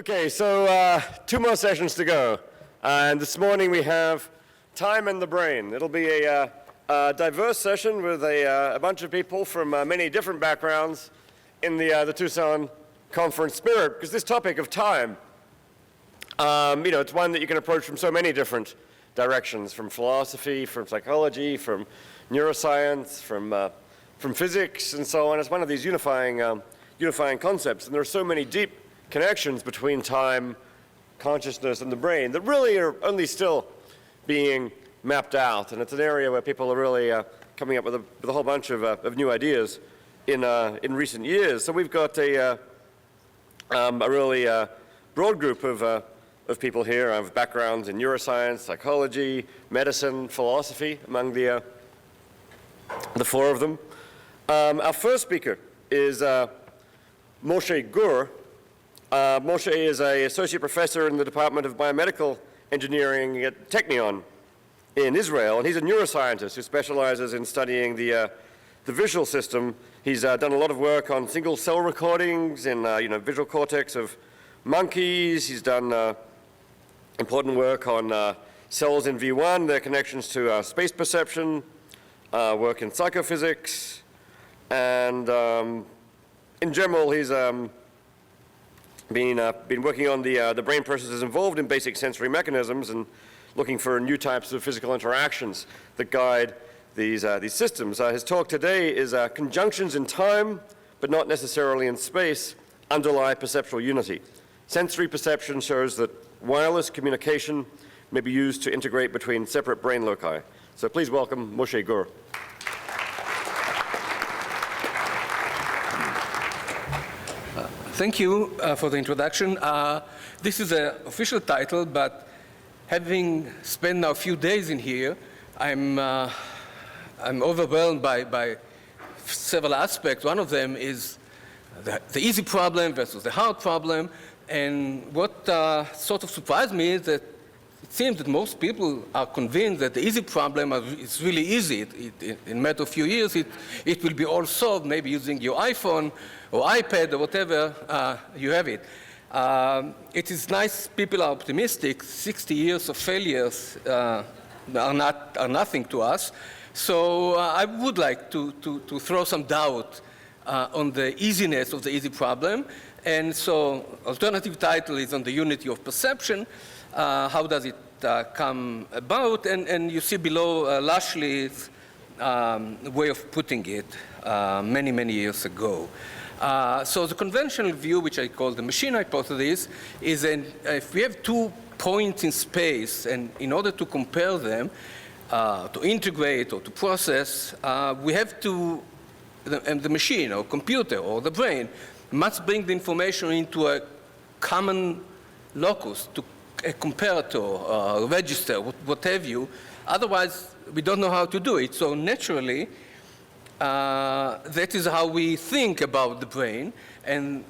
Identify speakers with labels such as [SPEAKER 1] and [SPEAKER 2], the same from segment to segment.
[SPEAKER 1] Okay, so 2 more sessions to go. And this morning we have time and the brain. It'll be a diverse session with a bunch of people from many different backgrounds in the Tucson conference spirit, because this topic of time, it's one that you can approach from so many different directions, from philosophy, from psychology, from neuroscience, from physics, and so on. It's one of these unifying concepts, and there are so many deep connections between time, consciousness, and the brain that really are only still being mapped out. And it's an area where people are really coming up with a whole bunch of new ideas in recent years. So we've got a really broad group of people here of backgrounds in neuroscience, psychology, medicine, philosophy, among the 4 of them. Our first speaker is Moshe Gur. Moshe is an associate professor in the Department of Biomedical Engineering at Technion in Israel, and he's a neuroscientist who specializes in studying the visual system. He's done a lot of work on single cell recordings in visual cortex of monkeys. He's done important work on cells in V1, their connections to space perception, work in psychophysics, and in general, he's been working on the brain processes involved in basic sensory mechanisms and looking for new types of physical interactions that guide these systems. His talk today is Conjunctions in Time, but not necessarily in space, Underlie Perceptual Unity. Sensory perception shows that wireless communication may be used to integrate between separate brain loci. So please welcome Moshe Gur.
[SPEAKER 2] Thank you for the introduction. This is an official title, but having spent now a few days in here, I'm overwhelmed by several aspects. One of them is the easy problem versus the hard problem. And what sort of surprised me is that it seems that most people are convinced that the easy problem is really easy. In a matter of a few years, it will be all solved, maybe using your iPhone or iPad or whatever, you have it. It is nice people are optimistic. 60 years of failures are nothing to us. So I would like to throw some doubt on the easiness of the easy problem. And so alternative title is on the unity of perception. How does it come about? And you see below Lashley's way of putting it many, many years ago. So the conventional view, which I call the machine hypothesis, is if we have 2 points in space, and in order to compare them, to integrate or to process, we have to, the machine or computer or the brain must bring the information into a common locus, to a comparator, a register, what have you. Otherwise, we don't know how to do it. So naturally, that is how we think about the brain. And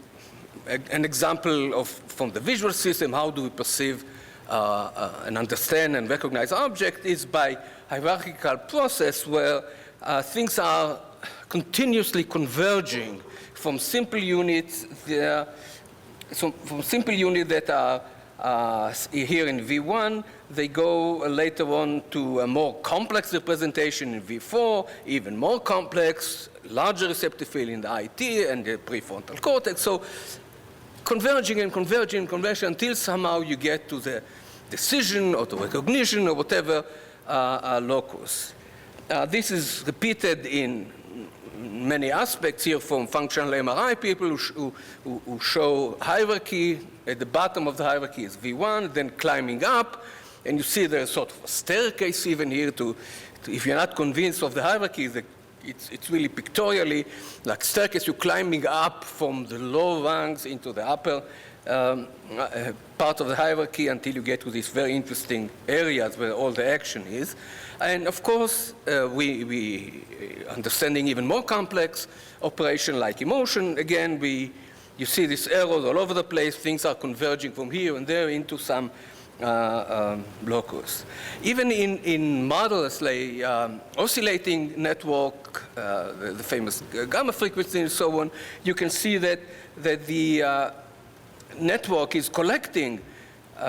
[SPEAKER 2] an example from the visual system, how do we perceive and understand and recognize object, is by hierarchical process where things are continuously converging from simple units that are here in V1, they go later on to a more complex representation in V4, even more complex, larger receptive field in the IT and the prefrontal cortex. So converging and converging until somehow you get to the decision or the recognition or whatever locus. This is repeated in many aspects here from functional MRI people who show hierarchy. At the bottom of the hierarchy is V1, then climbing up, and you see there's sort of a staircase even here to if you're not convinced of the hierarchy, it's really pictorially like staircase. You're climbing up from the low rungs into the upper part of the hierarchy until you get to these very interesting areas where all the action is. And of course, we understanding even more complex operation like emotion. Again, you see these arrows all over the place. Things are converging from here and there into some locus. Even in models like oscillating network, the famous gamma frequency and so on, you can see that the network is collecting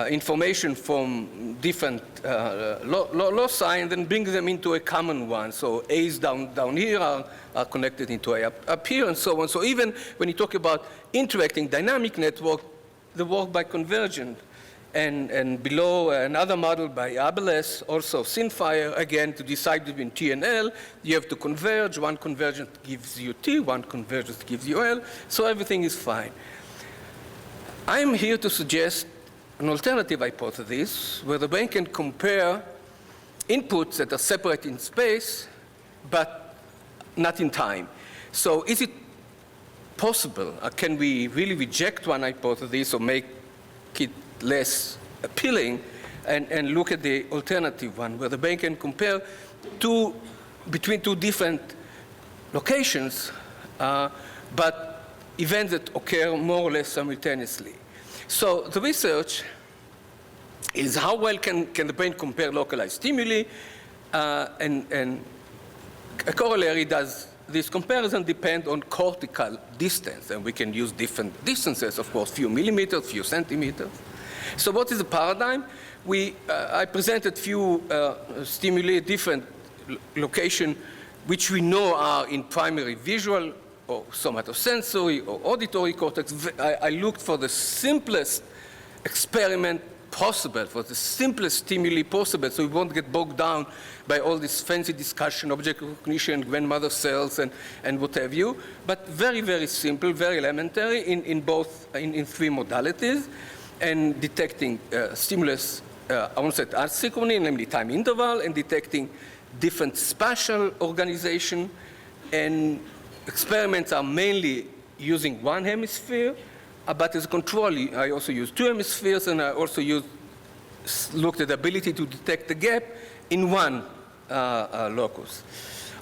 [SPEAKER 2] information from different loci and then brings them into a common one. So A's down here are connected into A up here and so on. So even when you talk about interacting dynamic network, they work by convergence. And below another model by Abeles, also Sinfire, again, to decide between T and L, you have to converge. One convergence gives you T, one convergence gives you L, so everything is fine. I'm here to suggest an alternative hypothesis where the brain can compare inputs that are separate in space, but not in time. So is it possible? Can we really reject one hypothesis or make it less appealing and look at the alternative one where the brain can compare between two different locations, but events that occur more or less simultaneously. So the research is how well can the brain compare localized stimuli, and a corollary does this comparison depend on cortical distance, and we can use different distances, of course, few millimeters, few centimeters. So what is the paradigm? I presented few stimuli, different location, which we know are in primary visual or somatosensory or auditory cortex. I looked for the simplest experiment possible, for the simplest stimuli possible, so we won't get bogged down by all this fancy discussion, object recognition, grandmother cells, and what have you. But very, very simple, very elementary in three modalities, and detecting stimulus onset asynchrony, namely time interval, and detecting different spatial organization. And experiments are mainly using one hemisphere, but as a control, I also use two hemispheres, and I also looked at the ability to detect the gap in one locus.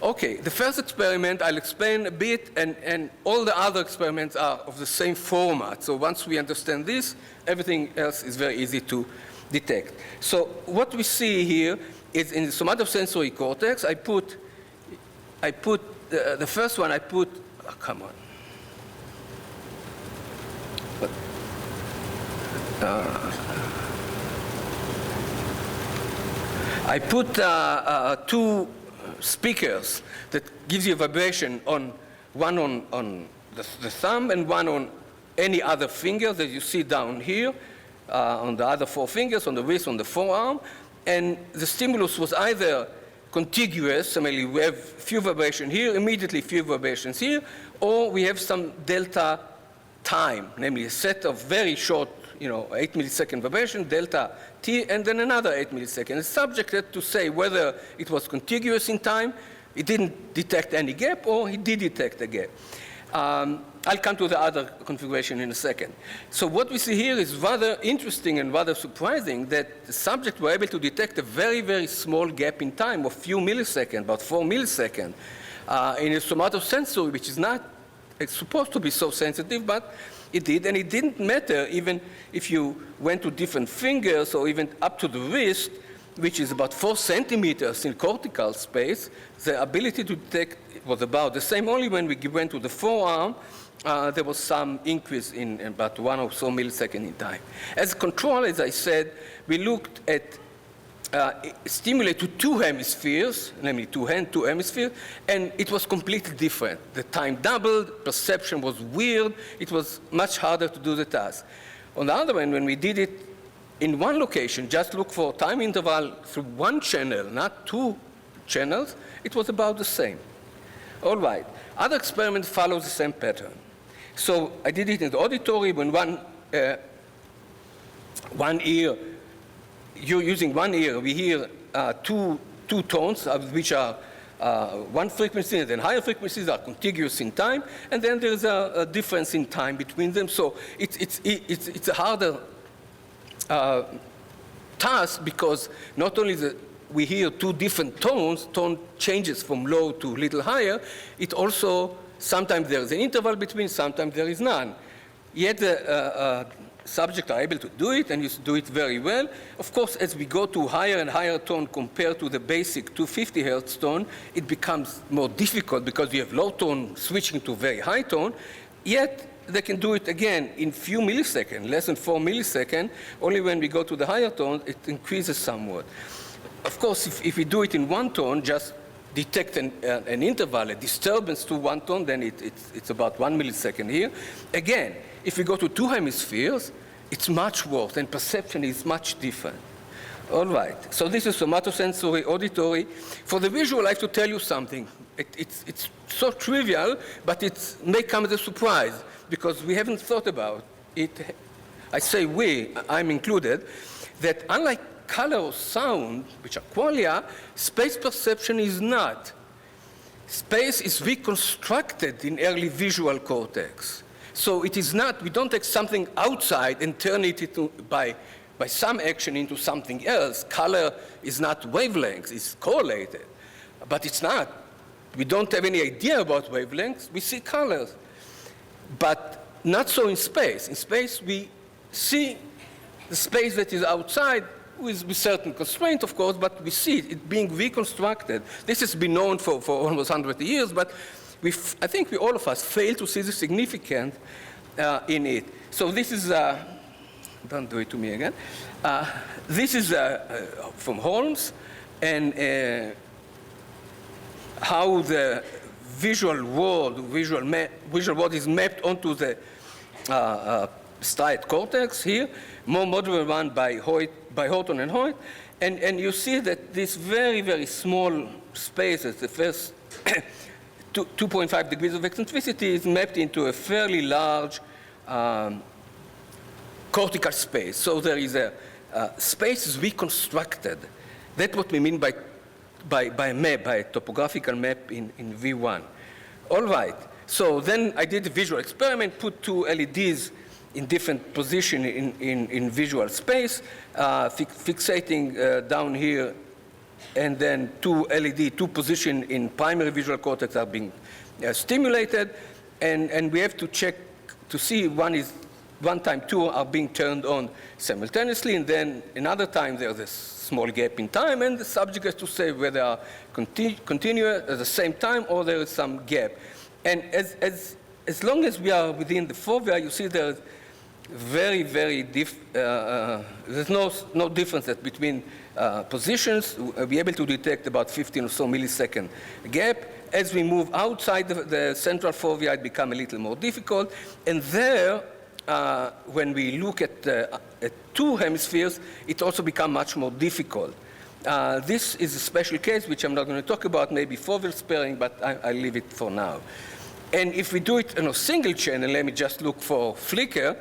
[SPEAKER 2] Okay, the first experiment I'll explain a bit, and all the other experiments are of the same format. So once we understand this, everything else is very easy to detect. So what we see here is in the somatosensory cortex, I put the first one, oh, come on. I put two speakers that gives you a vibration one on the thumb and one on any other finger that you see down here, on the other four fingers, on the wrist, on the forearm. And the stimulus was either contiguous, I mean, we have few vibrations here, immediately few vibrations here, or we have some delta time, namely a set of very short, 8 millisecond vibration, delta t, and then another 8 milliseconds. It's subjected to say whether it was contiguous in time, it didn't detect any gap, or it did detect a gap. I'll come to the other configuration in a second. So what we see here is rather interesting and rather surprising that the subjects were able to detect a very, very small gap in time of few milliseconds, about 4 milliseconds, in a somatosensory, which is not supposed to be so sensitive, but it did, and it didn't matter even if you went to different fingers or even up to the wrist, which is about 4 centimeters in cortical space. The ability to detect was about the same. Only when we went to the forearm, there was some increase in about 1 or so milliseconds in time. As a control, as I said, we looked at stimuli to two hemispheres, namely two hemispheres, and it was completely different. The time doubled, perception was weird, it was much harder to do the task. On the other hand, when we did it in one location, just look for time interval through one channel, not two channels, it was about the same. All right, other experiments follow the same pattern. So I did it in the auditory when one ear, you're using one ear, we hear two tones, which are one frequency and then higher frequencies are contiguous in time, and then there's a difference in time between them. So it's a harder task because not only we hear two different tones, tone changes from low to little higher, it also, sometimes there is an interval between, sometimes there is none. Yet the subjects are able to do it, and you do it very well. Of course, as we go to higher and higher tone compared to the basic 250 hertz tone, it becomes more difficult because you have low tone switching to very high tone. Yet, they can do it again in few milliseconds, less than 4 milliseconds. Only when we go to the higher tone, it increases somewhat. Of course, if we do it in one tone, just detect an interval, a disturbance to one tone, then it's about 1 millisecond here. Again, if we go to two hemispheres, it's much worse, and perception is much different. All right, so this is somatosensory, auditory. For the visual, I have to tell you something. It's so trivial, but it may come as a surprise, because we haven't thought about it. I say we, I'm included, that unlike color or sound, which are qualia, space perception is not. Space is reconstructed in early visual cortex. So it is not, we don't take something outside and turn it into, by some action into something else. Color is not wavelengths, it's correlated. But it's not. We don't have any idea about wavelengths, we see colors. But not so in space. In space, we see the space that is outside with certain constraint, of course, but we see it being reconstructed. This has been known for almost 100 years, but I think all of us fail to see the significance in it. So this is, don't do it to me again. This is from Holmes, and how the visual world is mapped onto the striate cortex here, more modern one by Horton and Hoyt, and you see that these very, very small spaces, the first 2.5 degrees of eccentricity is mapped into a fairly large cortical space. So there is a space is reconstructed. That's what we mean by a map, by a topographical map in V1. All right, so then I did a visual experiment, put two LEDs in different position in visual space, fixating down here, and then two position in primary visual cortex are being stimulated, and we have to check to see one time two are being turned on simultaneously, and then another time there's a small gap in time, and the subject has to say whether they are continuous at the same time or there is some gap. And as long as we are within the fovea, you see there's there's no difference between positions. We'll be able to detect about 15 or so millisecond gap. As we move outside the central fovea, it becomes a little more difficult. And there, when we look at two hemispheres, it also becomes much more difficult. This is a special case, which I'm not going to talk about, maybe foveal sparing, but I'll leave it for now. And if we do it in a single channel, let me just look for flicker,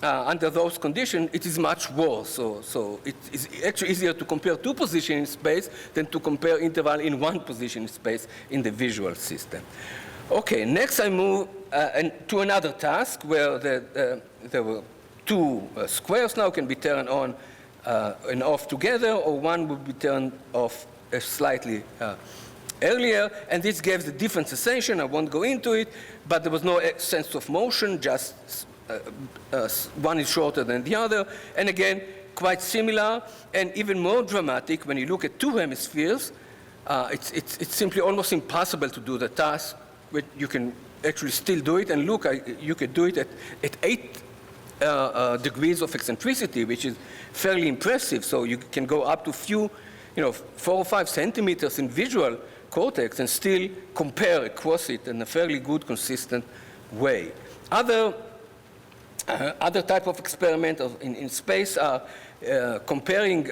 [SPEAKER 2] under those conditions, it is much worse. So it is actually easier to compare two positions in space than to compare interval in one position in space in the visual system. Okay, next I move to another task where there were two squares now can be turned on and off together, or one would be turned off slightly earlier, and this gives a different sensation. I won't go into it, but there was no sense of motion, just one is shorter than the other, and again, quite similar, and even more dramatic when you look at two hemispheres. It's simply almost impossible to do the task, but you can actually still do it, and look, you could do it at 8 degrees of eccentricity, which is fairly impressive. So you can go up to 4 or 5 centimeters in visual cortex and still compare across it in a fairly good, consistent way. Other type of experiment in space are comparing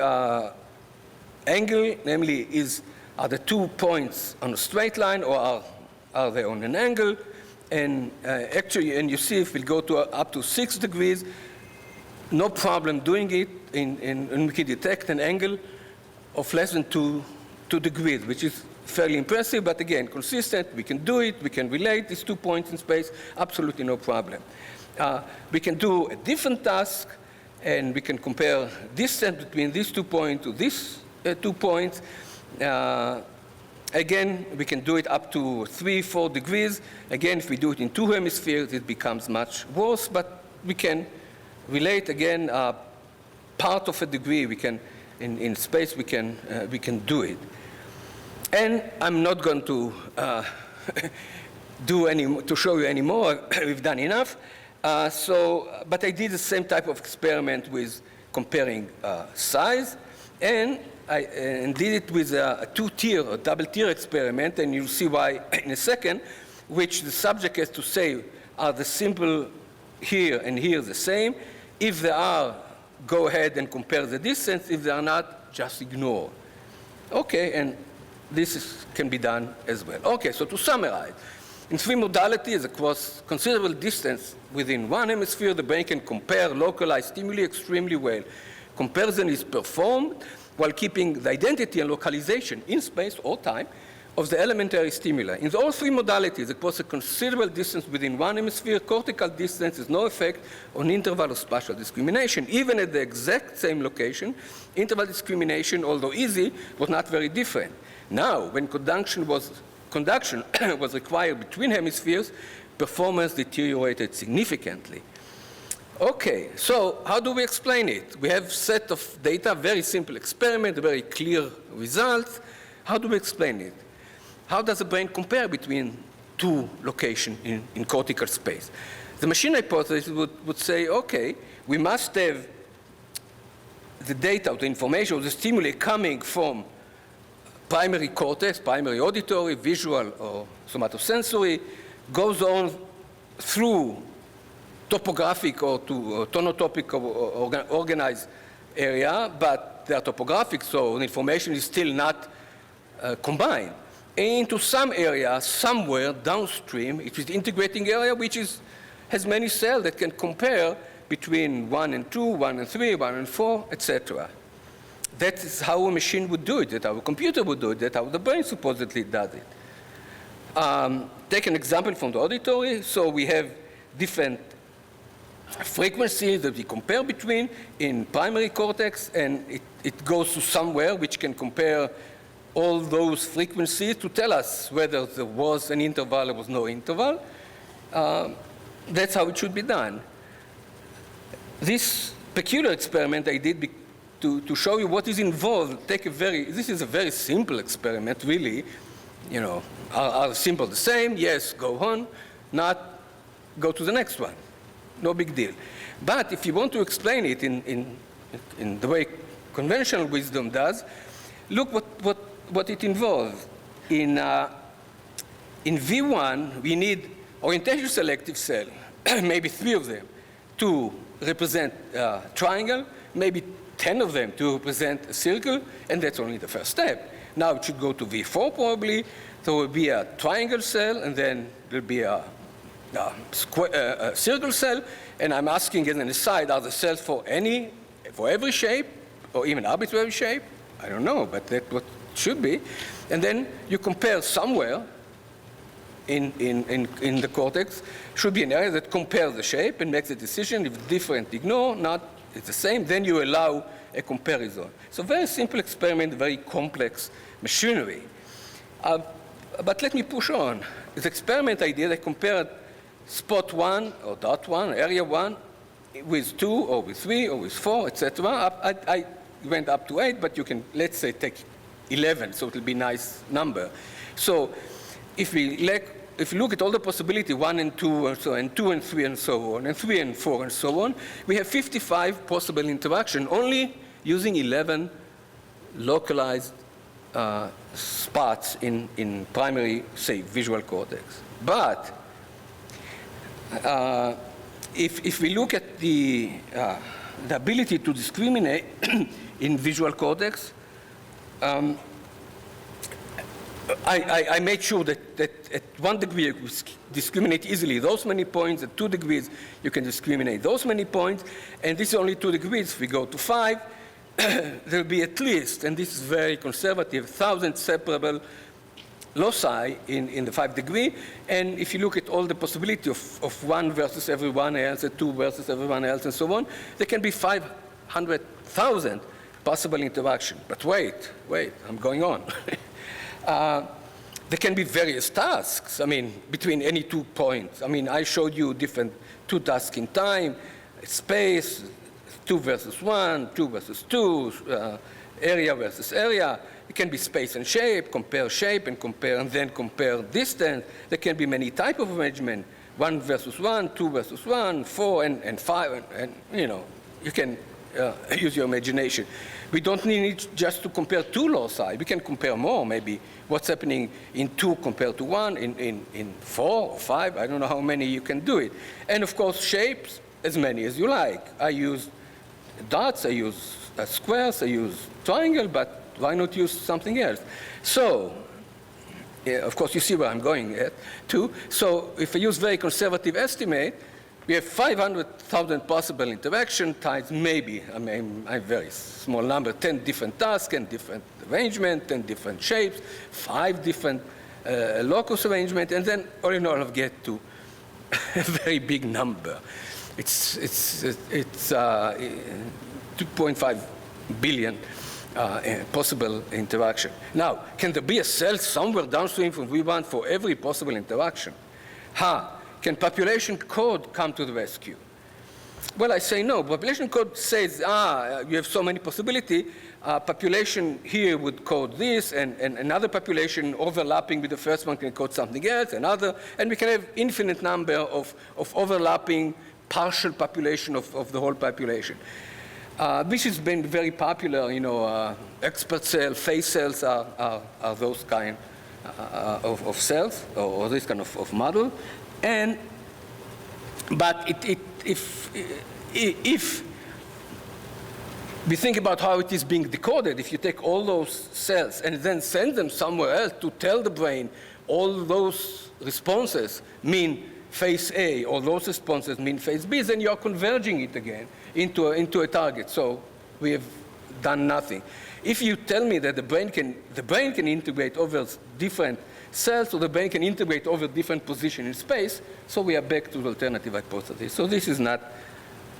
[SPEAKER 2] angle, namely are the 2 points on a straight line or are they on an angle? And actually, and you see if we go to up to 6 degrees, no problem doing it, and we can detect an angle of less than 2 degrees, which is fairly impressive, but again, consistent. We can do it, we can relate these 2 points in space, absolutely no problem. We can do a different task, and we can compare distance between these 2 points to these 2 points. Again, we can do it up to 3-4 degrees. Again, if we do it in 2 hemispheres, it becomes much worse, but we can relate again part of a degree. We can, in space, we can do it. And I'm not going to to show you any more. We've done enough. But I did the same type of experiment with comparing size, and did it with a two-tier or double-tier experiment, and you'll see why in a second, which the subject has to say, are the symbol here and here the same? If they are, go ahead and compare the distance. If they are not, just ignore. Okay, and this can be done as well. Okay, so to summarize, in three modalities across considerable distance within one hemisphere, the brain can compare localized stimuli extremely well. Comparison is performed while keeping the identity and localization in space or time of the elementary stimuli. In all three modalities, across a considerable distance within one hemisphere, cortical distance has no effect on interval or spatial discrimination. Even at the exact same location, interval discrimination, although easy, was not very different. Now, when conduction was required between hemispheres, performance deteriorated significantly. Okay, so how do we explain it? We have a set of data, very simple experiment, very clear results. How do we explain it? How does the brain compare between two locations in cortical space? The machine hypothesis would say, okay, we must have the data, or the information, or the stimuli coming from primary cortex, primary auditory, visual, or somatosensory, goes on through topographic or to tonotopic or organized area, but they are topographic, so the information is still not combined. Into some area, somewhere downstream, it is the integrating area, which has many cells that can compare between 1 and 2, 1 and 3, 1 and 4, etc. That is how a machine would do it, that how a computer would do it, that how the brain supposedly does it. Take an example from the auditory. So we have different frequencies that we compare between in primary cortex, and it goes to somewhere which can compare all those frequencies to tell us whether there was an interval or was no interval. That's how it should be done. This peculiar experiment I did to show you what is involved. This is a very simple experiment, really. You know, are simple the same? Yes, go on. Not, go to the next one. No big deal. But if you want to explain it in the way conventional wisdom does, look what it involves. In V1, we need orientation selective cell, maybe 3 of them, to represent a triangle, maybe 10 of them to represent a circle, and that's only the first step. Now it should go to V4 probably. There will be a triangle cell, and then there'll be a circle cell, and I'm asking as an aside, are the cells for every shape, or even arbitrary shape? I don't know, but that's what it should be. And then you compare somewhere in the cortex, should be an area that compares the shape and makes a decision. If different, ignore, not, it's the same, then you allow a comparison. So very simple experiment, very complex machinery. But let me push on. The experiment I did, I compared spot 1 or dot 1, area 1, with 2 or with 3 or with 4, etc. I went up to 8, but you can, let's say, take 11, so it'll be a nice number. So if you look at all the possibility, 1 and 2 and so on, and 2 and 3 and so on, and 3 and 4 and so on, we have 55 possible interaction, only using 11 localized spots in primary, say, visual cortex. But if we look at the ability to discriminate in visual cortex, I made sure that at 1 degree you discriminate easily those many points. At 2 degrees you can discriminate those many points. And this is only 2 degrees. If we go to 5, there will be at least, and this is very conservative, 1,000 separable loci in the 5 degree. And if you look at all the possibility of 1 versus everyone else, and 2 versus everyone else, and so on, there can be 500,000 possible interaction. But wait, I'm going on. There can be various tasks, I mean, between any 2 points. I mean, I showed you different 2 tasks in time, space, 2 versus 1, 2 versus 2, area versus area. It can be space and shape and then compare distance. There can be many types of arrangement, 1 versus 1, 2 versus 1, 4 and 5, and you know, you can use your imagination. We don't need just to compare 2 loci. We can compare more, maybe what's happening in 2 compared to 1, in 4 or 5. I don't know how many you can do it. And of course, shapes, as many as you like. I use dots, I use squares, I use triangle, but why not use something else? So, yeah, of course, you see where I'm going at, too. So if I use very conservative estimate, we have 500,000 possible interaction times maybe, I mean, a very small number, 10 different tasks, 10 different arrangement, 10 different shapes, 5 different locus arrangement, and then all in all, I get to a very big number. It's 2.5 billion possible interaction. Now, can there be a cell somewhere downstream from V1 for every possible interaction? Can population code come to the rescue? Well, I say no. Population code says, you have so many possibilities. Population here would code this, and another population overlapping with the first one can code something else, another, and we can have infinite number of overlapping partial population of the whole population. This has been very popular, you know, expert cells, phase cells are those kind of cells, or this kind of model. But if we think about how it is being decoded, if you take all those cells and then send them somewhere else to tell the brain all those responses mean phase A, or those responses mean phase B, then you are converging it again into a target. So we have done nothing. If you tell me that the brain can integrate over different cells, so the brain can integrate over different positions in space, so we are back to the alternative hypothesis. So this is not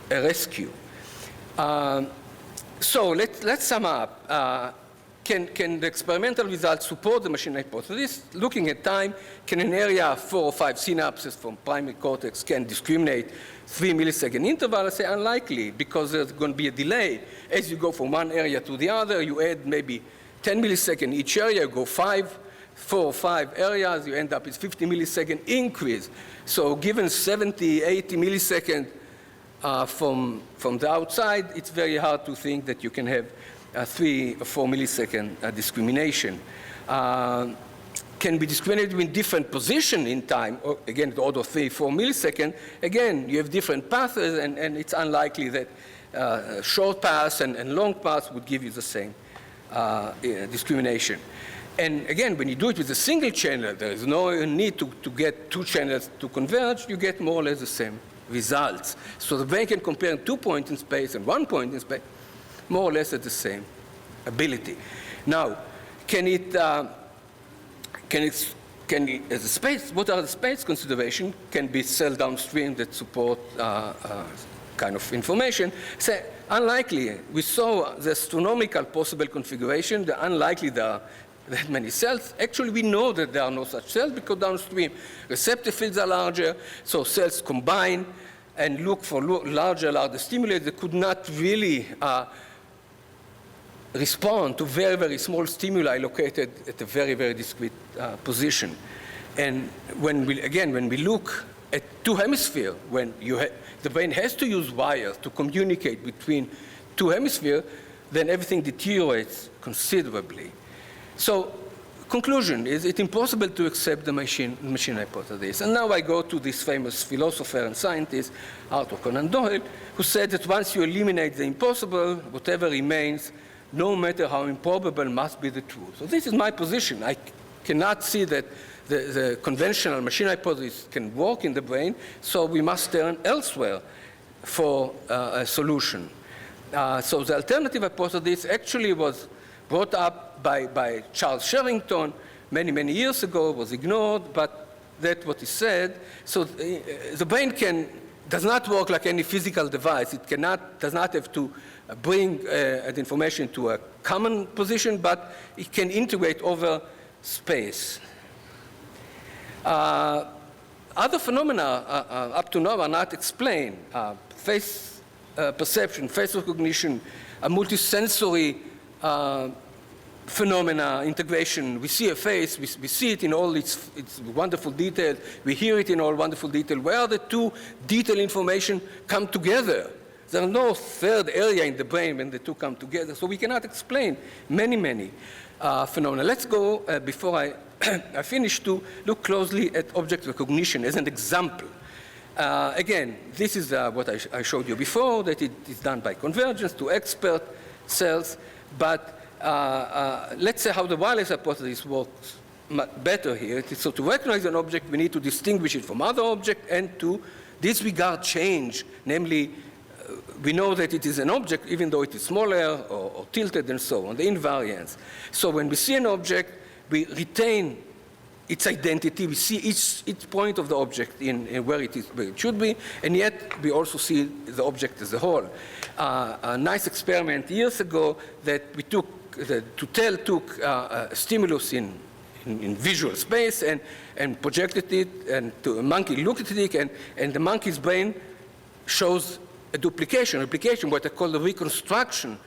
[SPEAKER 2] a rescue. So let's sum up. Can the experimental results support the machine hypothesis? Looking at time, can an area of 4 or 5 synapses from primary cortex can discriminate 3 millisecond interval? I say unlikely, because there's going to be a delay. As you go from one area to the other, you add maybe 10 milliseconds each area, you go 4 or 5 areas, you end up with 50 millisecond increase. So given 70, 80 milliseconds from the outside, it's very hard to think that you can have 3 or 4 millisecond discrimination. Can be discriminated in different position in time, or again, the order of 3 or 4 milliseconds. Again, you have different paths, and it's unlikely that short paths and long paths would give you the same discrimination. And again, when you do it with a single channel, there is no need to get 2 channels to converge. You get more or less the same results. So the brain can compare 2 points in space and 1 point in space, more or less at the same ability. Now, as a space, what are the space considerations? Can be cell downstream that support kind of information. So unlikely. We saw the astronomical possible configuration. The unlikely there are that many cells. Actually, we know that there are no such cells because downstream receptor fields are larger, so cells combine and look for larger stimuli that could not really respond to very, very small stimuli located at a very, very discrete position. And when we look at 2 hemispheres, when the brain has to use wires to communicate between 2 hemispheres, then everything deteriorates considerably. So conclusion is it's impossible to accept the machine hypothesis. And now I go to this famous philosopher and scientist, Arthur Conan Doyle, who said that once you eliminate the impossible, whatever remains, no matter how improbable, must be the truth. So this is my position. I cannot see that the conventional machine hypothesis can work in the brain, so we must turn elsewhere for a solution. So the alternative hypothesis actually was brought up by Charles Sherrington many, many years ago, was ignored, but that's what he said. So the brain does not work like any physical device. It does not have to bring the information to a common position, but it can integrate over space. Other phenomena up to now are not explained. Face perception, face recognition, multisensory phenomena, integration. We see a face, we see it in all its wonderful detail, we hear it in all wonderful detail. Where the two detailed information come together? There is no third area in the brain when the two come together, so we cannot explain many phenomena. Let's go, before I finish, to look closely at object recognition as an example. Again, this is what I showed you before, that it is done by convergence to expert cells, but let's say how the wireless hypothesis works better here. So to recognize an object, we need to distinguish it from other objects and to disregard change, namely, we know that it is an object even though it is smaller or tilted and so on, the invariance. So when we see an object, we retain its identity. We see each point of the object in where it is, where it should be, and yet we also see the object as a whole. A nice experiment years ago that we took, Tutel took a stimulus in visual space and projected it, and a monkey looked at it, and the monkey's brain shows a replication, what I call the reconstruction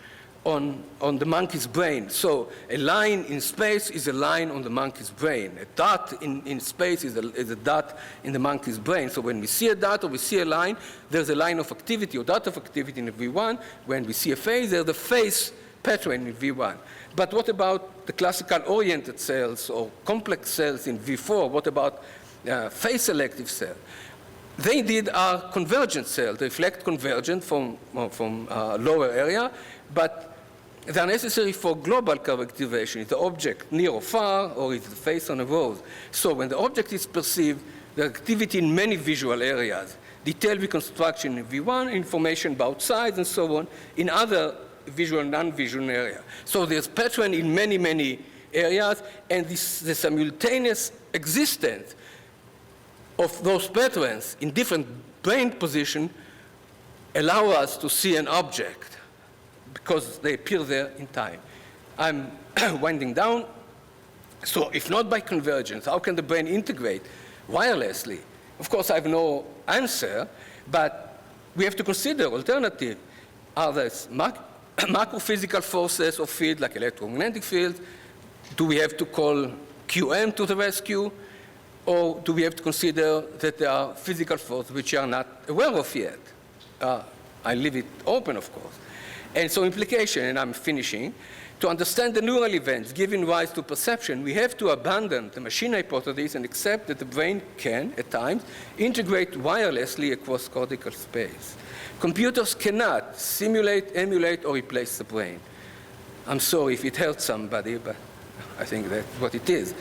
[SPEAKER 2] on the monkey's brain. So a line in space is a line on the monkey's brain. A dot in space is a dot in the monkey's brain. So when we see a dot or we see a line, there's a line of activity or dot of activity in V1. When we see a phase, there's the phase pattern in V1. But what about the classical oriented cells or complex cells in V4? What about phase selective cells? They did a convergent cell. They reflect convergent from lower area, but they are necessary for global characterization. Is the object near or far, or is the face on a rose? So when the object is perceived, the activity in many visual areas, detailed reconstruction in V1, information about size and so on, in other visual and non-visual area. So there's pattern in many areas, and the simultaneous existence of those patterns in different brain positions allow us to see an object because they appear there in time. I'm winding down. So if not by convergence, how can the brain integrate wirelessly? Of course, I have no answer, but we have to consider alternative. Are there macro-physical forces of field, like electromagnetic field? Do we have to call QM to the rescue? Or do we have to consider that there are physical forces which we are not aware of yet? I leave it open, of course. And so implication, and I'm finishing, to understand the neural events giving rise to perception, we have to abandon the machine hypothesis and accept that the brain can, at times, integrate wirelessly across cortical space. Computers cannot simulate, emulate, or replace the brain. I'm sorry if it hurts somebody, but I think that's what it is.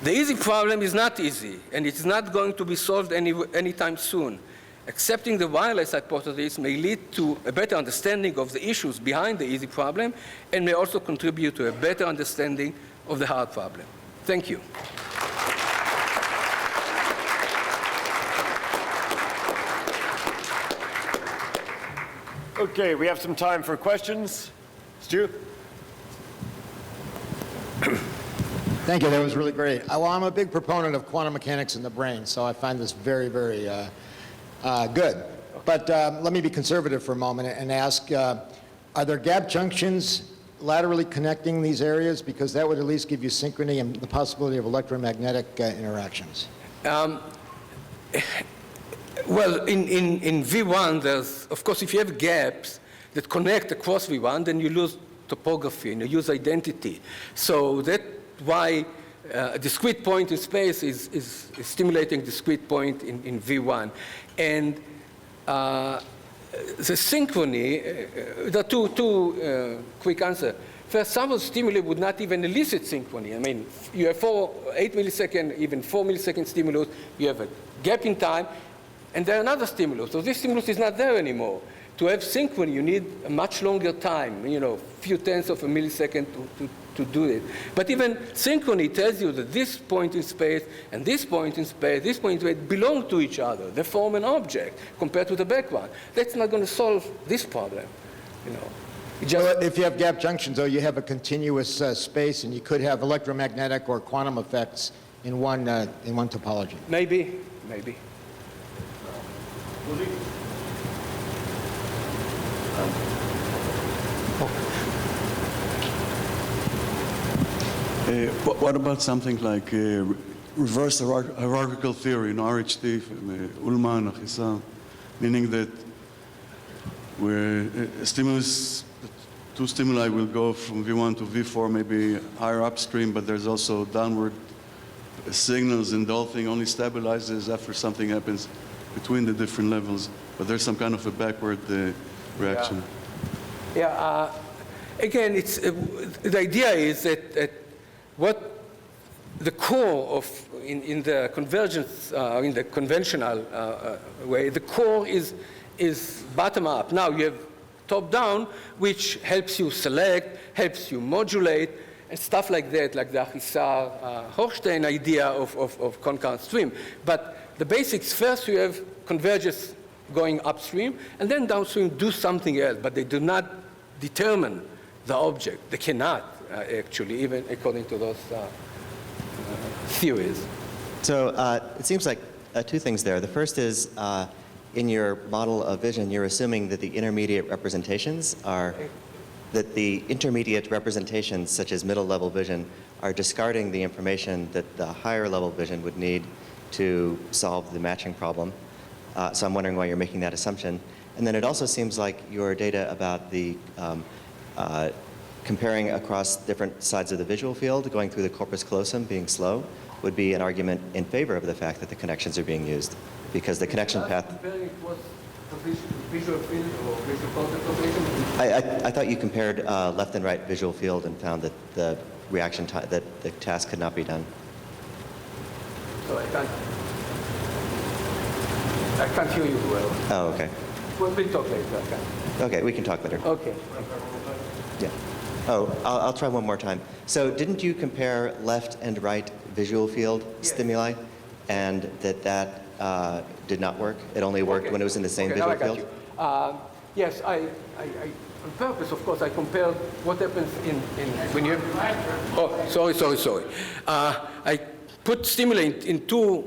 [SPEAKER 2] The easy problem is not easy, and it's not going to be solved anytime soon. Accepting the wireless hypothesis may lead to a better understanding of the issues behind the easy problem and may also contribute to a better understanding of the hard problem. Thank you.
[SPEAKER 1] Okay, we have some time for questions. Stu?
[SPEAKER 3] Thank you. That was really great. Well, I'm a big proponent of quantum mechanics in the brain, so I find this very good. But let me be conservative for a moment and ask, are there gap junctions laterally connecting these areas? Because that would at least give you synchrony and the possibility of electromagnetic interactions.
[SPEAKER 2] Well, in V1, there's, of course, if you have gaps that connect across V1, then you lose topography and you lose identity. So that's why a discrete point in space is stimulating discrete point in V1. And the synchrony, there are two quick answers. First, some of the stimuli would not even elicit synchrony. I mean, you have 8 millisecond, even 4 millisecond stimulus, you have a gap in time, and then another stimulus. So this stimulus is not there anymore. To have synchrony, you need a much longer time, a few tenths of a millisecond to do it. But even synchrony tells you that this point in space and this point in space, this point in space belong to each other. They form an object compared to the background. That's not going to solve this problem.
[SPEAKER 3] Well, if you have gap junctions, though, you have a continuous space, and you could have electromagnetic or quantum effects in one topology.
[SPEAKER 2] Maybe.
[SPEAKER 4] What about something like reverse hierarchical theory in RHD, Ullmann, Haifa, meaning that where two stimuli will go from V1 to V4, maybe higher upstream, but there's also downward signals, and the whole thing only stabilizes after something happens between the different levels, but there's some kind of a backward reaction.
[SPEAKER 2] Yeah, again, it's, the idea is that what the core of, in the convergence, in the conventional way, the core is bottom up. Now you have top down, which helps you select, helps you modulate, and stuff like that, like the Ahisar-Hochstein idea of concurrent stream. But the basics, first you have convergence going upstream, and then downstream do something else, but they do not determine the object. They cannot, actually, even according to those theories.
[SPEAKER 5] So it seems like two things there. The first is, in your model of vision, you're assuming that the intermediate representations are, that the intermediate representations, such as middle-level vision, are discarding the information that the higher-level vision would need to solve the matching problem. So I'm wondering why you're making that assumption. And then it also seems like your data about the comparing across different sides of the visual field, going through the corpus callosum being slow, would be an argument in favor of the fact that the connections are being used, because the connection path.
[SPEAKER 2] Visual field or visual concept operation?
[SPEAKER 5] I thought you compared left and right visual field and found that the reaction time, that the task could not be done.
[SPEAKER 2] So I can't hear you well.
[SPEAKER 5] Oh, okay.
[SPEAKER 2] We'll talk later.
[SPEAKER 5] Okay, we can talk later.
[SPEAKER 2] Okay.
[SPEAKER 5] Yeah. Oh, I'll try one more time. So didn't you compare left and right visual field stimuli, and that did not work? It only worked when it was in the same visual field?
[SPEAKER 2] Yes, I on purpose, of course, I compared what happens in when you. Oh, sorry. I put stimuli in two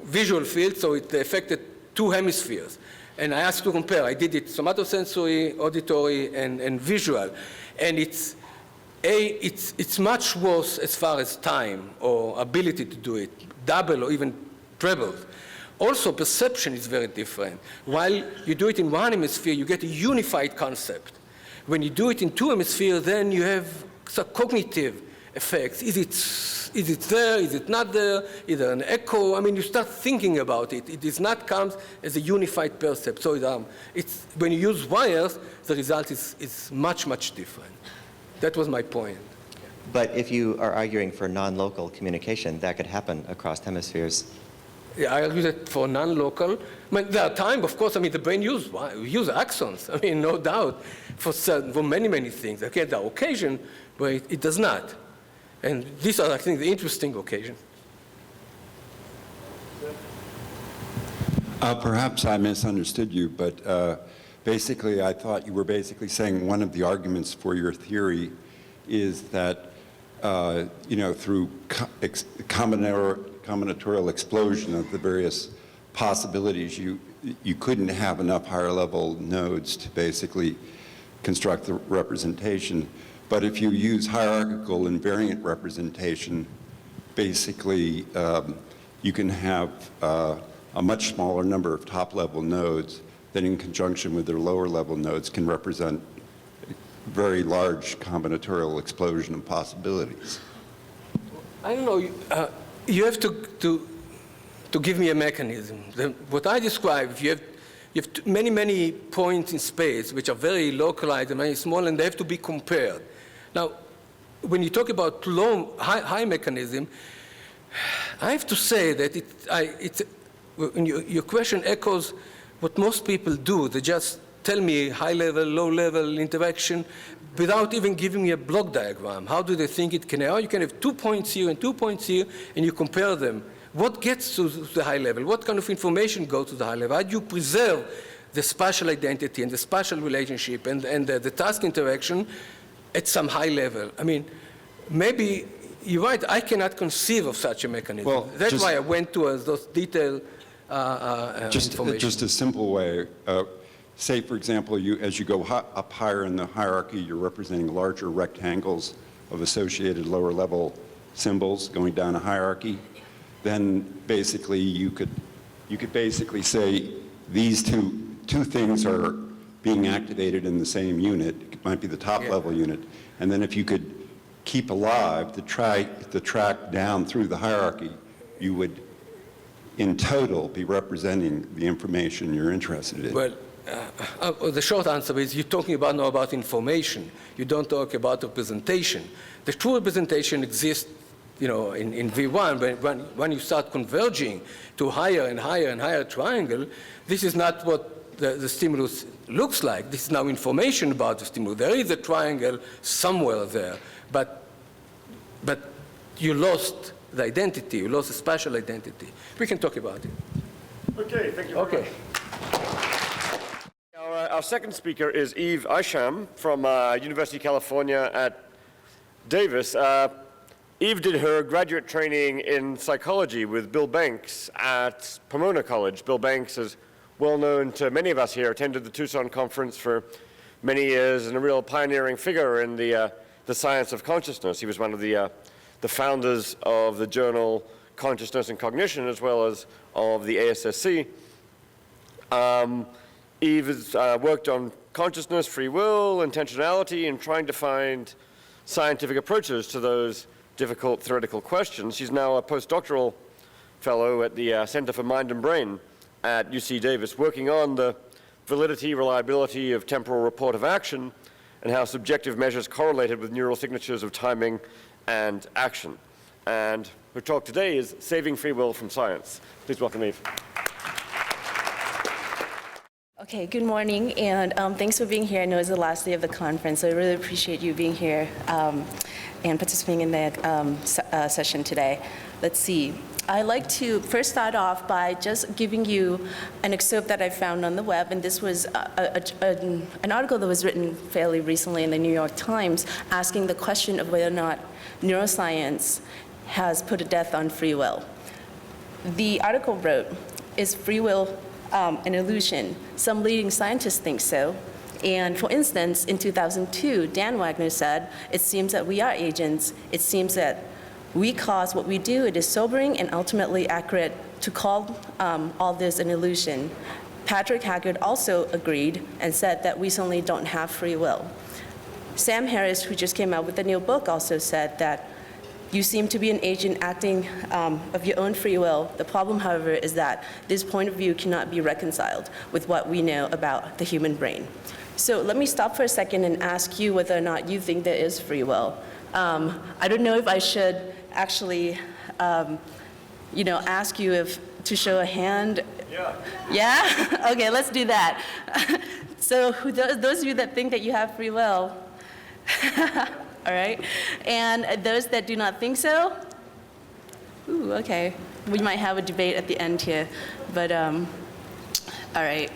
[SPEAKER 2] visual fields, so it affected two hemispheres. And I asked to compare. I did it somatosensory, auditory, and visual. And it's much worse as far as time or ability to do it, double or even treble. Also, perception is very different. While you do it in one hemisphere, you get a unified concept. When you do it in two hemispheres, then you have some cognitive effects. Is it there? Is it not there? Is there an echo? I mean, you start thinking about it. It does not come as a unified percept. So it's when you use wires, the result is much, much different. That was my point.
[SPEAKER 5] But if you are arguing for non-local communication, that could happen across hemispheres.
[SPEAKER 2] Yeah, I argue that for non-local, I mean, there are times, of course, I mean, the brain use axons, I mean, no doubt, for many, many things. Okay, there are occasions where it does not. And these are, I think, the interesting occasions.
[SPEAKER 6] Perhaps I misunderstood you, but basically I thought you were basically saying one of the arguments for your theory is that, through combinatorial explosion of the various possibilities, you couldn't have enough higher level nodes to basically construct the representation. But if you use hierarchical invariant representation, basically you can have a much smaller number of top level nodes that in conjunction with their lower level nodes can represent very large combinatorial explosion of possibilities.
[SPEAKER 2] I don't know. You have to give me a mechanism. What I described, you have many, many points in space which are very localized and very small, and they have to be compared. Now, when you talk about high mechanism, I have to say that your question echoes what most people do. They just tell me high-level, low-level interaction without even giving me a block diagram. How do they think it can? You can have 2 points here and 2 points here, and you compare them. What gets to the high level? What kind of information goes to the high level? How do you preserve the spatial identity and the spatial relationship and the task interaction at some high level? I mean, maybe you're right, I cannot conceive of such a mechanism.
[SPEAKER 6] Well,
[SPEAKER 2] that's why I went to those detailed information.
[SPEAKER 6] Just a simple way. Say, for example, as you go up higher in the hierarchy, you're representing larger rectangles of associated lower level symbols going down a hierarchy, then basically you could basically say these two things are being activated in the same unit. It might be the top level unit. And then if you could keep alive the track down through the hierarchy, you would in total be representing the information you're interested in.
[SPEAKER 2] Well, the short answer is you're talking about now about information. You don't talk about representation. The true representation exists, you know, in V1, but when you start converging to higher and higher and higher triangle, this is not what the stimulus looks like. This is now information about the stimulus. There is a triangle somewhere there, but you lost the identity, you lost the spatial identity. We can talk about it.
[SPEAKER 1] Okay, thank you very
[SPEAKER 2] Okay.
[SPEAKER 1] much. Our second speaker is Isham from University of California at Davis. Eve did her graduate training in psychology with Bill Banks at Pomona College. Bill Banks is well known to many of us here, attended the Tucson conference for many years, and a real pioneering figure in the science of consciousness. He was one of the founders of the journal Consciousness and Cognition, as well as of the ASSC. Eve has worked on consciousness, free will, intentionality, and trying to find scientific approaches to those difficult theoretical questions. She's now a postdoctoral fellow at the Center for Mind and Brain at UC Davis, working on the validity, reliability of temporal report of action and how subjective measures correlated with neural signatures of timing and action. And her talk today is Saving Free Will from Science. Please welcome Eve.
[SPEAKER 7] Okay, good morning, and thanks for being here. I know it's the last day of the conference, so I really appreciate you being here and participating in the session today. Let's see. I'd like to first start off by just giving you an excerpt that I found on the web, and this was an article that was written fairly recently in the New York Times asking the question of whether or not neuroscience has put a death on free will. The article wrote, "Is free will an illusion? Some leading scientists think so. And for instance, in 2002, Dan Wagner said, it seems that we are agents. It seems that we cause what we do. It is sobering and ultimately accurate to call all this an illusion." Patrick Haggard also agreed and said that we certainly don't have free will. Sam Harris, who just came out with a new book, also said that you seem to be an agent acting of your own free will. The problem, however, is that this point of view cannot be reconciled with what we know about the human brain. So let me stop for a second and ask you whether or not you think there is free will. I don't know if I should actually, ask you to show a hand.
[SPEAKER 1] Yeah.
[SPEAKER 7] Yeah? Okay, let's do that. So those of you that think that you have free will, all right? And those that do not think so, ooh, okay. We might have a debate at the end here, but all right.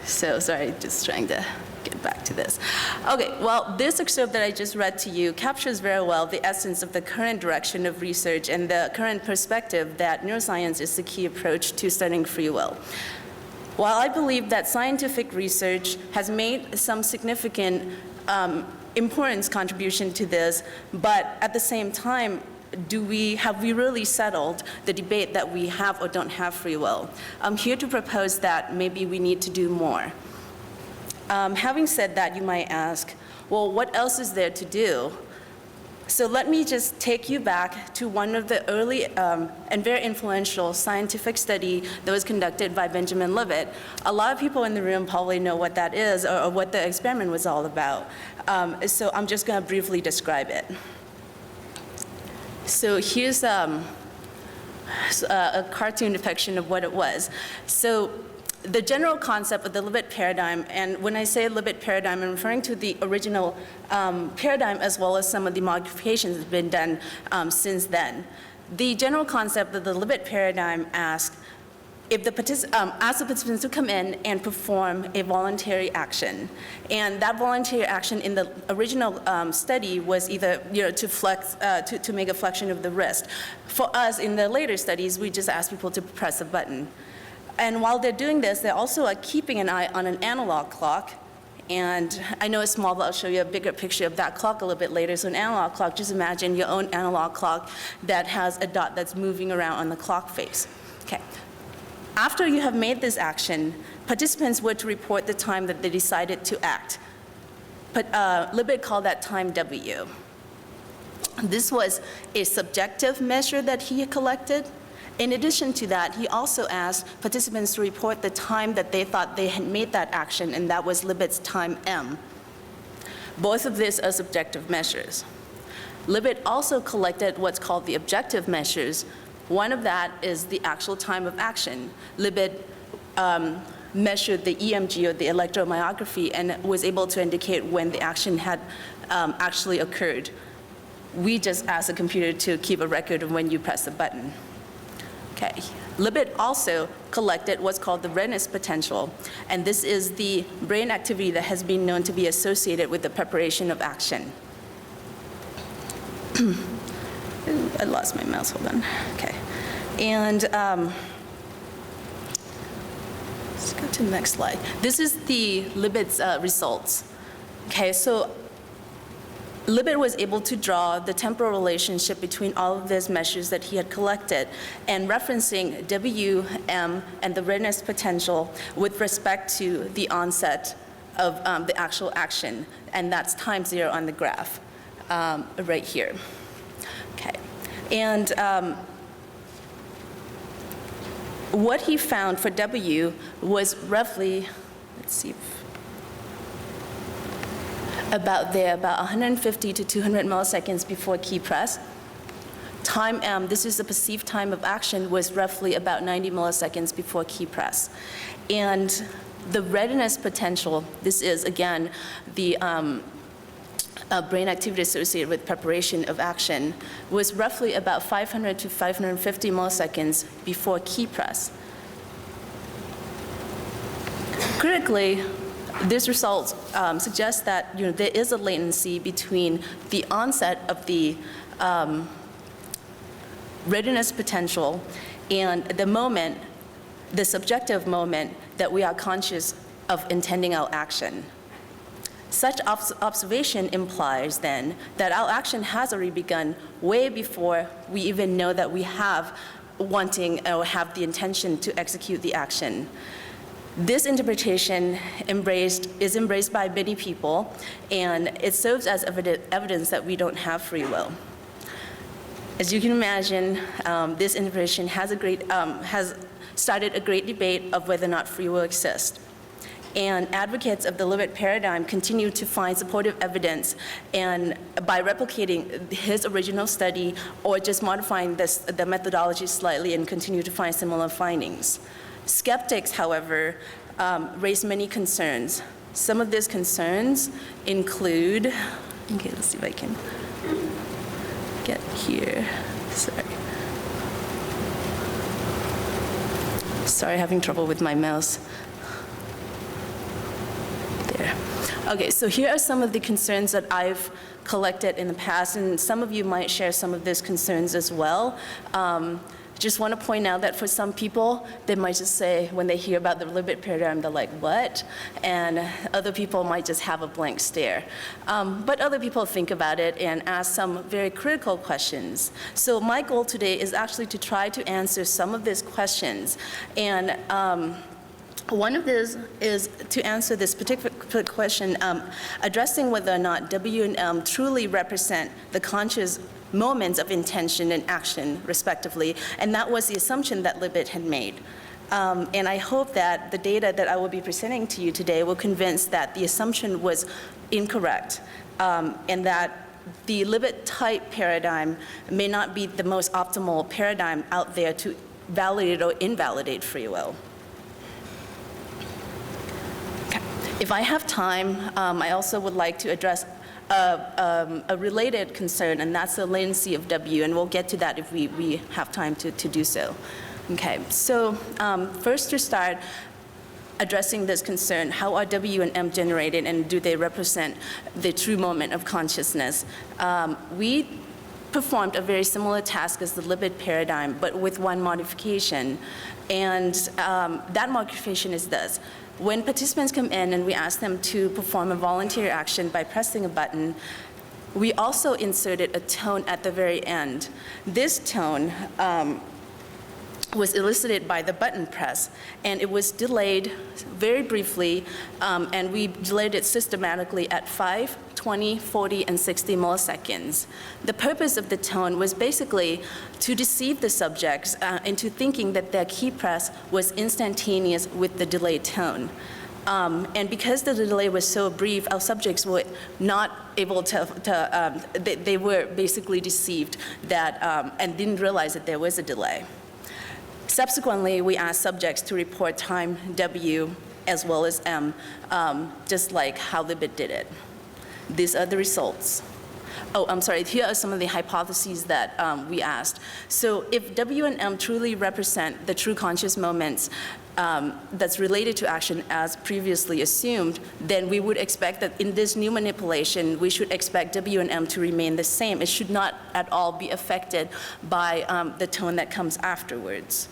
[SPEAKER 7] So sorry, just trying to get back to this. Okay, well, this excerpt that I just read to you captures very well the essence of the current direction of research and the current perspective that neuroscience is the key approach to studying free will. While I believe that scientific research has made some significant importance contribution to this, but at the same time, have we really settled the debate that we have or don't have free will? I'm here to propose that maybe we need to do more. Having said that, you might ask, well, what else is there to do? So let me just take you back to one of the early and very influential scientific study that was conducted by Benjamin Libit. A lot of people in the room probably know what that is or what the experiment was all about. So I'm just going to briefly describe it. So here's a cartoon depiction of what it was. So the general concept of the Libit paradigm, and when I say Libit paradigm, I'm referring to the original paradigm as well as some of the modifications that have been done since then. The general concept of the Libit paradigm asks if the participants to come in and perform a voluntary action. And that voluntary action in the original study was either to flex, to make a flexion of the wrist. For us, in the later studies, we just asked people to press a button. And while they're doing this, they also are keeping an eye on an analog clock And I know it's small, but I'll show you a bigger picture of that clock a little bit later. So an analog clock, just imagine your own analog clock that has a dot that's moving around on the clock face. Okay. After you have made this action, participants were to report the time that they decided to act. But Libit called that time W. This was a subjective measure that he had collected. In addition to that, he also asked participants to report the time that they thought they had made that action, and that was Libit's time M. Both of these are subjective measures. Libit also collected what's called the objective measures. One of that is the actual time of action. Libit measured the EMG, or the electromyography, and was able to indicate when the action had actually occurred. We just asked the computer to keep a record of when you press the button. Okay. Libit also collected what's called the redness potential, and this is the brain activity that has been known to be associated with the preparation of action. I lost my mouse, hold on. Okay. And let's go to the next slide. This is the Libids results. Okay, so Libit was able to draw the temporal relationship between all of these measures that he had collected, and referencing W, M, and the redness potential with respect to the onset of the actual action, and that's time 0 on the graph right here. Okay, and what he found for W was roughly, let's see, about 150 to 200 milliseconds before key press. Time M, this is the perceived time of action, was roughly about 90 milliseconds before key press. And the readiness potential, this is again the brain activity associated with preparation of action, was roughly about 500 to 550 milliseconds before key press. Critically, this result suggests that there is a latency between the onset of the readiness potential and the moment, the subjective moment that we are conscious of intending our action. Such observation implies then that our action has already begun way before we even know that we have wanting or have the intention to execute the action. This interpretation is embraced by many people, and it serves as evidence that we don't have free will. As you can imagine, this interpretation has started a great debate of whether or not free will exists. And advocates of the Libit paradigm continue to find supportive evidence, and by replicating his original study or just modifying the methodology slightly, and continue to find similar findings. Skeptics, however, raise many concerns. Some of these concerns include, okay, let's see if I can get here. Sorry, having trouble with my mouse. There. Okay, so here are some of the concerns that I've collected in the past, and some of you might share some of these concerns as well. Just want to point out that for some people, they might just say, when they hear about the Libit paradigm, they're like, what? And other people might just have a blank stare. But other people think about it and ask some very critical questions. So my goal today is actually to try to answer some of these questions. And one of these is to answer this particular question, addressing whether or not W and M truly represent the conscious moments of intention and action, respectively, and that was the assumption that Libit had made. And I hope that the data that I will be presenting to you today will convince that the assumption was incorrect, and that the Libit type paradigm may not be the most optimal paradigm out there to validate or invalidate free will. Okay. If I have time, I also would like to address a related concern, and that's the latency of W, and we'll get to that if we have time to do so. Okay, so first to start addressing this concern, how are W and M generated, and do they represent the true moment of consciousness? We performed a very similar task as the Libit paradigm, but with one modification, and that modification is this. when participants come in and we ask them to perform a voluntary action by pressing a button, we also inserted a tone at the very end. This tone was elicited by the button press, and it was delayed very briefly, and we delayed it systematically at 5, 20, 40, and 60 milliseconds. The purpose of the tone was basically to deceive the subjects into thinking that their key press was instantaneous with the delayed tone. And because the delay was so brief, our subjects were not able to they were basically deceived that, and didn't realize that there was a delay. Subsequently, we asked subjects to report time W as well as M, just like how Libit did it. These are the results. Oh, I'm sorry, here are some of the hypotheses that we asked. So if W and M truly represent the true conscious moments that's related to action as previously assumed, then we would expect that in this new manipulation, we should expect W and M to remain the same. It should not at all be affected by the tone that comes afterwards.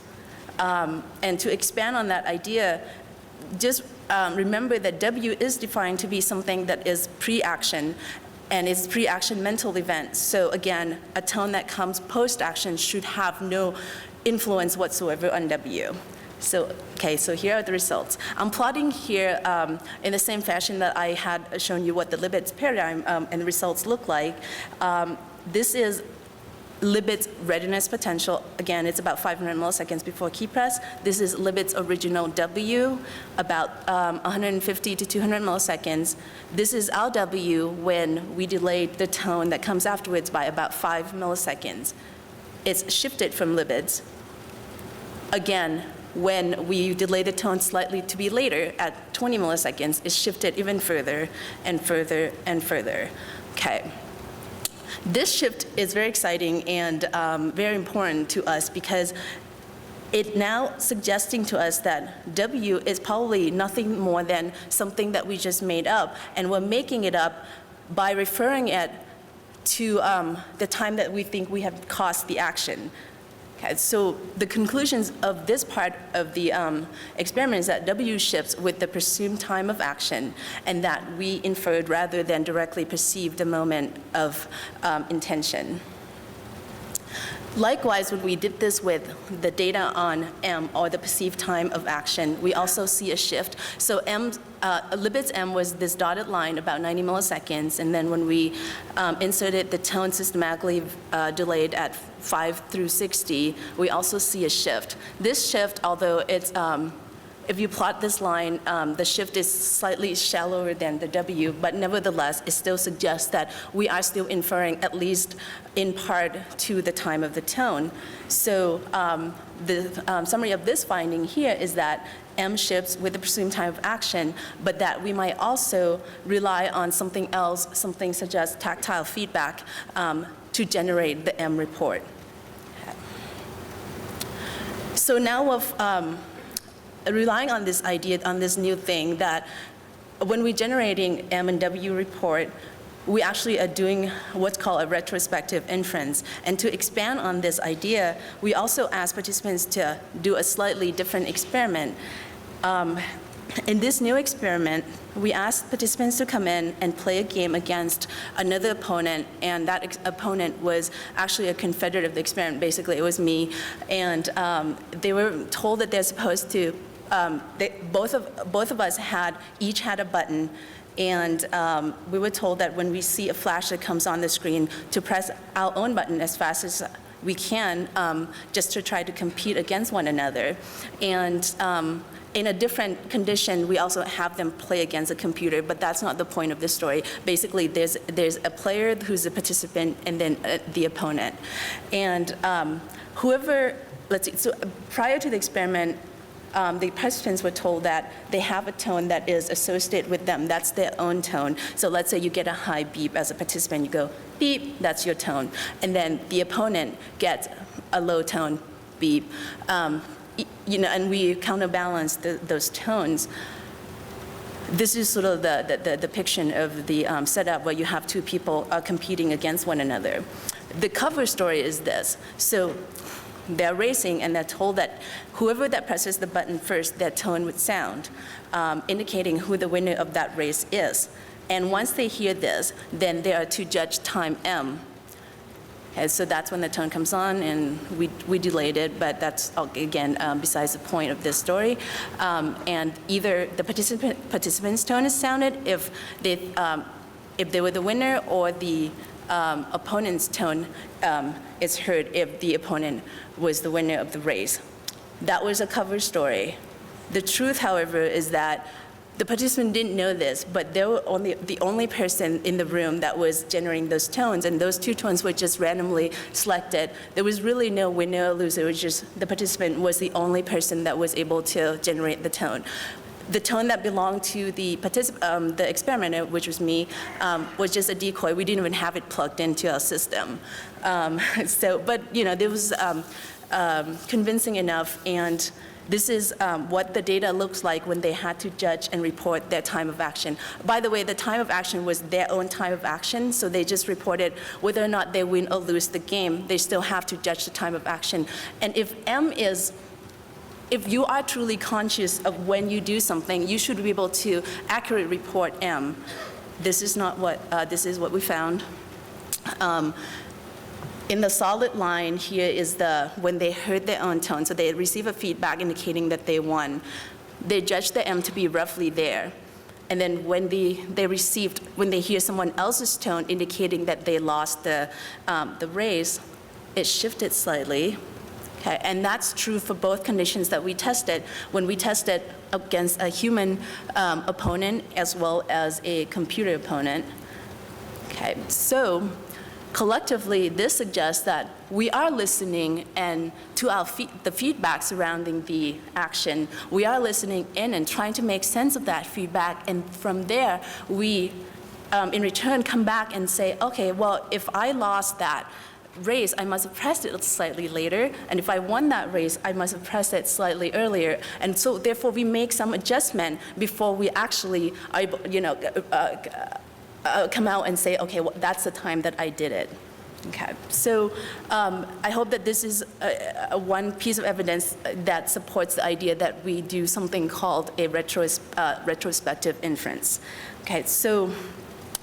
[SPEAKER 7] And to expand on that idea, just remember that W is defined to be something that is pre-action, and it's pre-action mental event. So again, a tone that comes post-action should have no influence whatsoever on W. So, okay, so here are the results. I'm plotting here in the same fashion that I had shown you what the Libids paradigm and the results look like. This is Libid's readiness potential. Again, it's about 500 milliseconds before key press. This is Libid's original W, about 150 to 200 milliseconds. This is our W when we delayed the tone that comes afterwards by about 5 milliseconds. It's shifted from Libid's. Again, when we delay the tone slightly to be later at 20 milliseconds, it's shifted even further and further and further. Okay. This shift is very exciting and very important to us because it now suggesting to us that W is probably nothing more than something that we just made up, and we're making it up by referring it to the time that we think we have caused the action. Okay, so the conclusions of this part of the experiment is that W shifts with the presumed time of action, and that we inferred rather than directly perceived the moment of intention. Likewise, when we did this with the data on M, or the perceived time of action, we also see a shift. So Libid's M was this dotted line, about 90 milliseconds, and then when we inserted the tone systematically delayed at 5 through 60, we also see a shift. This shift, although it's, if you plot this line, the shift is slightly shallower than the W, but nevertheless, it still suggests that we are still inferring, at least in part, to the time of the tone. So the summary of this finding here is that M shifts with the presumed time of action, but that we might also rely on something else, something such as tactile feedback, to generate the M report. So now of relying on this idea, on this new thing, that when we're generating M and W report, we actually are doing what's called a retrospective inference. And to expand on this idea, we also asked participants to do a slightly different experiment. In this new experiment, we asked participants to come in and play a game against another opponent, and that opponent was actually a confederate of the experiment. Basically, it was me, and they were told that they're supposed to, both of us each had a button, and we were told that when we see a flash that comes on the screen, to press our own button as fast as we can, just to try to compete against one another. And in a different condition, we also have them play against a computer, but that's not the point of this story. Basically, there's a player who's a participant, and then the opponent. And whoever, let's see, so prior to the experiment, the participants were told that they have a tone that is associated with them. That's their own tone. So let's say you get a high beep as a participant. You go, beep, that's your tone. And then the opponent gets a low tone, beep. And we counterbalance those tones. This is sort of the depiction of the setup where you have two people competing against one another. The cover story is this. So they're racing, and they're told that whoever that presses the button first, their tone would sound, indicating who the winner of that race is. And once they hear this, then they are to judge time M. And so that's when the tone comes on, and we delayed it, but that's, again, besides the point of this story. And either the participant's tone is sounded if they were the winner, or the opponent's tone is heard if the opponent was the winner of the race. That was a cover story. The truth, however, is that the participant didn't know this, but they were the only person in the room that was generating those tones, and those two tones were just randomly selected. There was really no winner or loser. It was just the participant was the only person that was able to generate the tone. The tone that belonged to the experimenter, which was me, was just a decoy. We didn't even have it plugged into our system. But there was convincing enough, and this is what the data looks like when they had to judge and report their time of action. By the way, the time of action was their own time of action, so they just reported whether or not they win or lose the game. They still have to judge the time of action. And if you are truly conscious of when you do something, you should be able to accurately report M. This is not what, this is what we found. In the solid line here is when they heard their own tone, so they receive a feedback indicating that they won. They judge the M to be roughly there. And then when they hear someone else's tone indicating that they lost the race, it shifted slightly. Okay, and that's true for both conditions that we tested. When we tested against a human opponent as well as a computer opponent. Okay, so collectively, this suggests that we are listening and to the feedback surrounding the action. We are listening in and trying to make sense of that feedback, and from there, we, in return, come back and say, okay, well, if I lost that race, I must have pressed it slightly later, and if I won that race, I must have pressed it slightly earlier. And so, therefore, we make some adjustment before we actually are, come out and say, okay, well, that's the time that I did it. Okay, so I hope that this is one piece of evidence that supports the idea that we do something called a retrospective inference. Okay, so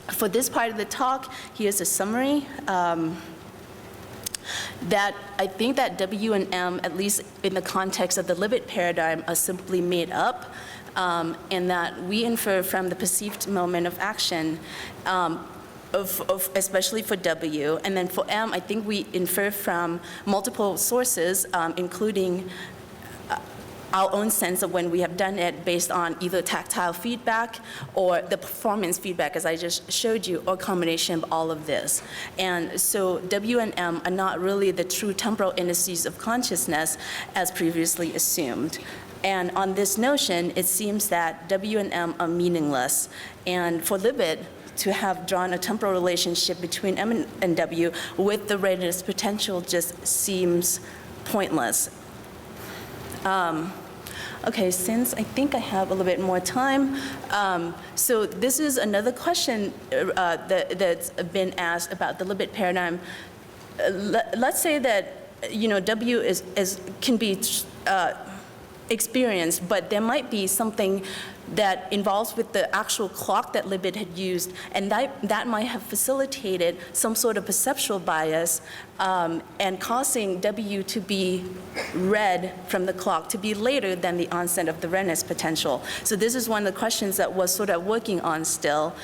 [SPEAKER 7] for this part of the talk, here's a summary. That I think that W and M, at least in the context of the Libit paradigm, are simply made up, and that we infer from the perceived moment of action, especially for W. And then for M, I think we infer from multiple sources, including our own sense of when we have done it based on either tactile feedback or the performance feedback, as I just showed you, or a combination of all of this. And so W and M are not really the true temporal indices of consciousness as previously assumed. And on this notion, it seems that W and M are meaningless. And for Libit to have drawn a temporal relationship between M and W with the readiness potential just seems pointless. Okay, since I think I have a little bit more time, so this is another question that's been asked about the Libit paradigm. Let's say that W can be experienced, but there might be something that involves with the actual clock that Libit had used, and that might have facilitated some sort of perceptual bias and causing W to be read from the clock to be later than the onset of the readiness potential. So this is one of the questions that we're sort of working on still.